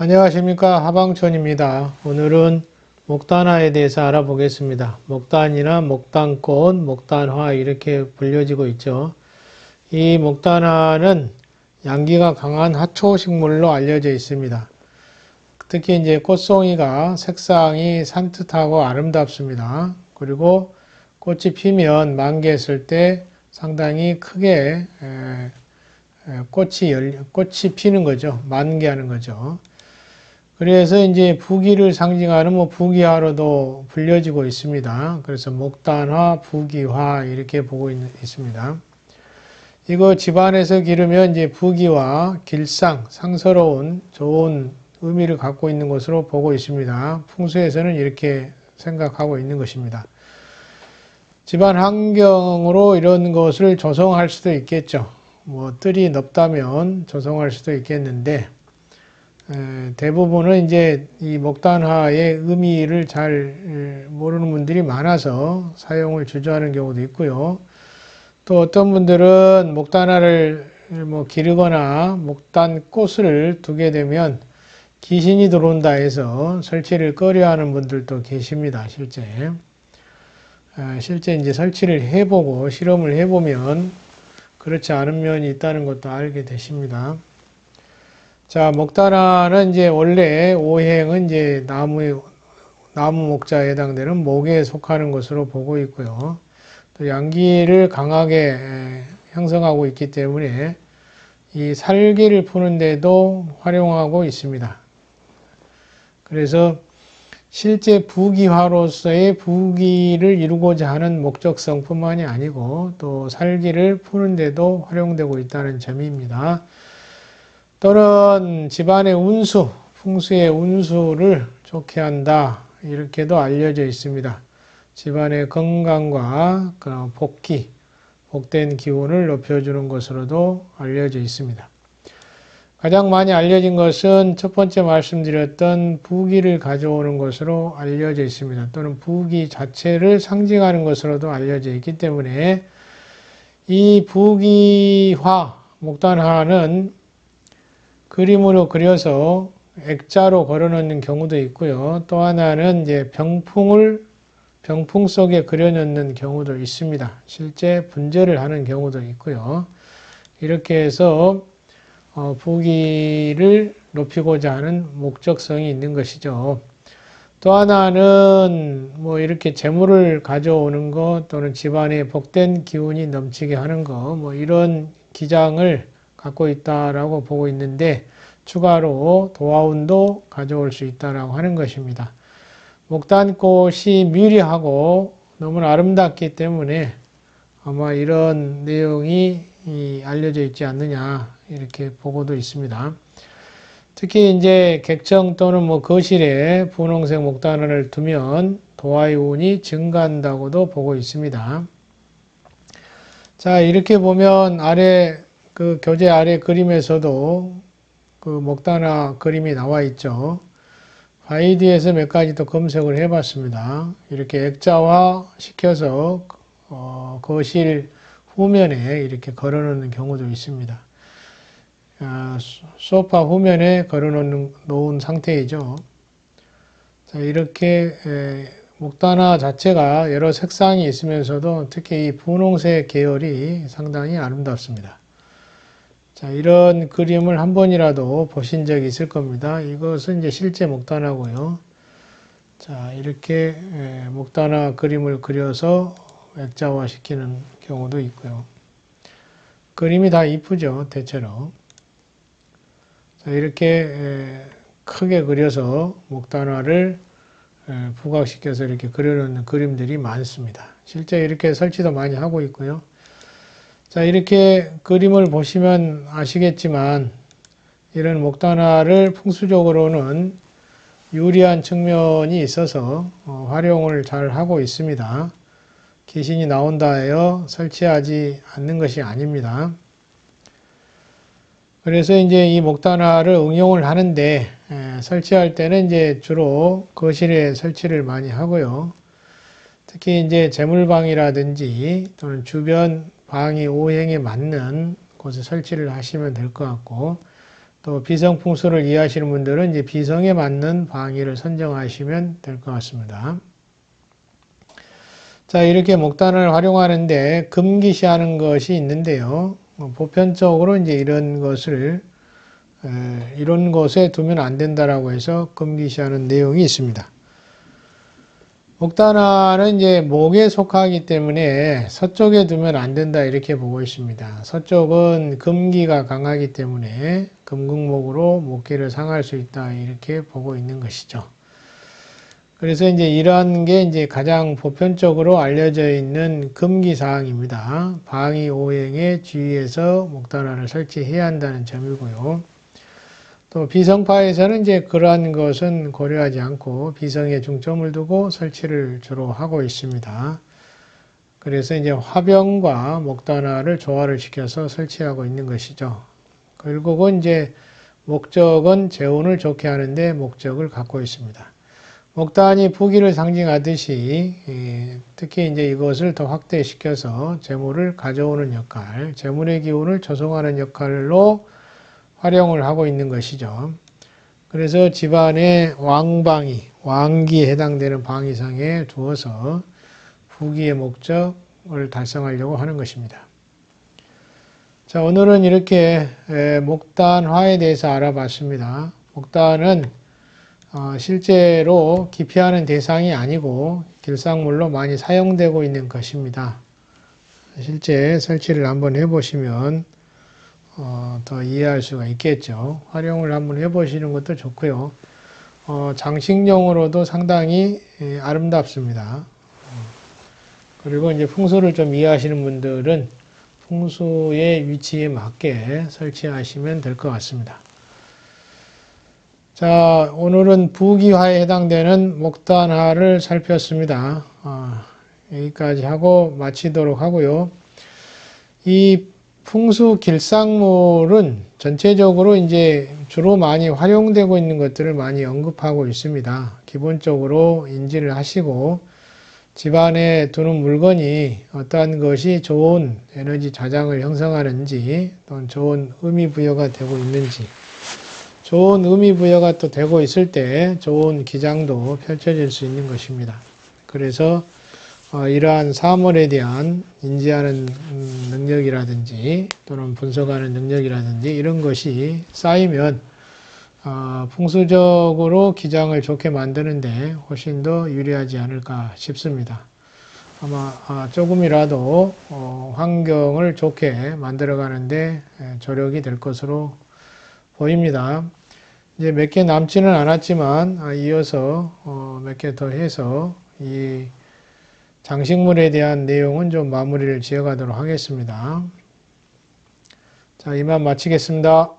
안녕하십니까, 하방촌입니다. 오늘은 목단화에 대해서 알아보겠습니다. 목단이나 목단꽃, 목단화 이렇게 불려지고 있죠. 이 목단화는 양기가 강한 하초식물로 알려져 있습니다. 특히 이제 꽃송이가 색상이 산뜻하고 아름답습니다. 그리고 꽃이 피면 만개했을 때 상당히 크게 꽃이 피는 거죠. 만개하는 거죠. 그래서 이제 부귀를 상징하는 부귀화로도 불려지고 있습니다. 그래서 목단화, 부귀화 이렇게 보고 있습니다. 이거 집안에서 기르면 이제 부귀와 길상, 상서로운 좋은 의미를 갖고 있는 것으로 보고 있습니다. 풍수에서는 이렇게 생각하고 있는 것입니다. 집안 환경으로 이런 것을 조성할 수도 있겠죠. 뜰이 넓다면 조성할 수도 있겠는데, 대부분은 이제 이 목단화의 의미를 잘 모르는 분들이 많아서 사용을 주저하는 경우도 있고요. 또 어떤 분들은 목단화를 기르거나 목단꽃을 두게 되면 귀신이 들어온다 해서 설치를 꺼려하는 분들도 계십니다. 실제 이제 설치를 해보고 실험을 해보면 그렇지 않은 면이 있다는 것도 알게 되십니다. 자, 목단화는 이제 원래 오행은 이제 나무 목자에 해당되는 목에 속하는 것으로 보고 있고요. 또 양기를 강하게 형성하고 있기 때문에 이 살기를 푸는데도 활용하고 있습니다. 그래서 실제 부귀화로서의 부귀를 이루고자 하는 목적성뿐만이 아니고 또 살기를 푸는데도 활용되고 있다는 점입니다. 또는 집안의 운수, 풍수의 운수를 좋게 한다 이렇게도 알려져 있습니다. 집안의 건강과 복기, 복된 기운을 높여주는 것으로도 알려져 있습니다. 가장 많이 알려진 것은 첫 번째 말씀드렸던 부귀를 가져오는 것으로 알려져 있습니다. 또는 부귀 자체를 상징하는 것으로도 알려져 있기 때문에 이 부귀화, 목단화는 그림으로 그려서 액자로 걸어놓는 경우도 있고요. 또 하나는 이제 병풍 속에 그려놓는 경우도 있습니다. 실제 분재를 하는 경우도 있고요. 이렇게 해서 부귀를 높이고자 하는 목적성이 있는 것이죠. 또 하나는 이렇게 재물을 가져오는 것 또는 집안에 복된 기운이 넘치게 하는 것 이런 기장을 갖고 있다라고 보고 있는데 추가로 도화운도 가져올 수 있다라고 하는 것입니다. 목단꽃이 미리하고 너무나 아름답기 때문에 아마 이런 내용이 알려져 있지 않느냐 이렇게 보고도 있습니다. 특히 이제 객청 또는 거실에 분홍색 목단화를 두면 도화의 운이 증가한다고도 보고 있습니다. 자, 이렇게 보면 교재 아래 그림에서도 목단화 그림이 나와 있죠. 바이디에서 몇 가지 또 검색을 해봤습니다. 이렇게 액자화 시켜서 거실 후면에 이렇게 걸어놓는 경우도 있습니다. 소파 후면에 걸어놓은 상태이죠. 자, 이렇게 목단화 자체가 여러 색상이 있으면서도 특히 이 분홍색 계열이 상당히 아름답습니다. 자, 이런 그림을 한 번이라도 보신 적이 있을 겁니다. 이것은 이제 실제 목단화고요. 자, 이렇게 목단화 그림을 그려서 액자화 시키는 경우도 있고요. 그림이 다 이쁘죠, 대체로. 자, 이렇게 크게 그려서 목단화를 부각시켜서 이렇게 그려놓는 그림들이 많습니다. 실제 이렇게 설치도 많이 하고 있고요. 자, 이렇게 그림을 보시면 아시겠지만 이런 목단화를 풍수적으로는 유리한 측면이 있어서 활용을 잘 하고 있습니다. 귀신이 나온다 하여 설치하지 않는 것이 아닙니다. 그래서 이제 이 목단화를 응용을 하는데 설치할 때는 이제 주로 거실에 설치를 많이 하고요. 특히 이제 재물방이라든지 또는 주변 방이 오행에 맞는 곳에 설치를 하시면 될 것 같고, 또 비성풍수를 이해하시는 분들은 이제 비성에 맞는 방위를 선정하시면 될 것 같습니다. 자, 이렇게 목단을 활용하는데 금기시하는 것이 있는데요. 보편적으로 이제 이런 곳에 두면 안 된다라고 해서 금기시하는 내용이 있습니다. 목단화는 이제 목에 속하기 때문에 서쪽에 두면 안 된다 이렇게 보고 있습니다. 서쪽은 금기가 강하기 때문에 금극목으로 목기를 상할 수 있다 이렇게 보고 있는 것이죠. 그래서 이제 이러한 게 이제 가장 보편적으로 알려져 있는 금기 사항입니다. 방위 오행의 주위에서 목단화를 설치해야 한다는 점이고요. 또 비성파에서는 이제 그러한 것은 고려하지 않고 비성에 중점을 두고 설치를 주로 하고 있습니다. 그래서 이제 화병과 목단화를 조화를 시켜서 설치하고 있는 것이죠. 결국은 이제 목적은 재운을 좋게 하는데 목적을 갖고 있습니다. 목단이 부기를 상징하듯이 특히 이제 이것을 더 확대시켜서 재물을 가져오는 역할, 재물의 기운을 조성하는 역할로 활용을 하고 있는 것이죠. 그래서 집안의 왕방위, 왕기에 해당되는 방위상에 두어서 부기의 목적을 달성하려고 하는 것입니다. 자, 오늘은 이렇게 목단화에 대해서 알아봤습니다. 목단은 실제로 기피하는 대상이 아니고 길상물로 많이 사용되고 있는 것입니다. 실제 설치를 한번 해보시면 더 이해할 수가 있겠죠. 활용을 한번 해보시는 것도 좋고요. 장식용으로도 상당히 아름답습니다. 그리고 이제 풍수를 좀 이해하시는 분들은 풍수의 위치에 맞게 설치하시면 될 것 같습니다. 자, 오늘은 부기화에 해당되는 목단화를 살폈습니다. 여기까지 하고 마치도록 하고요. 이 풍수 길상물은 전체적으로 이제 주로 많이 활용되고 있는 것들을 많이 언급하고 있습니다. 기본적으로 인지를 하시고 집안에 두는 물건이 어떠한 것이 좋은 에너지 자장을 형성하는지 또는 좋은 의미 부여가 되고 있는지, 좋은 의미 부여가 또 되고 있을 때 좋은 기장도 펼쳐질 수 있는 것입니다. 그래서 이러한 사물에 대한 인지하는 능력이라든지 또는 분석하는 능력이라든지 이런 것이 쌓이면 풍수적으로 기장을 좋게 만드는데 훨씬 더 유리하지 않을까 싶습니다. 아마 조금이라도 환경을 좋게 만들어가는데 조력이 될 것으로 보입니다. 이제 몇 개 남지는 않았지만 이어서 몇 개 더 해서 이 장식물에 대한 내용은 좀 마무리를 지어가도록 하겠습니다. 자, 이만 마치겠습니다.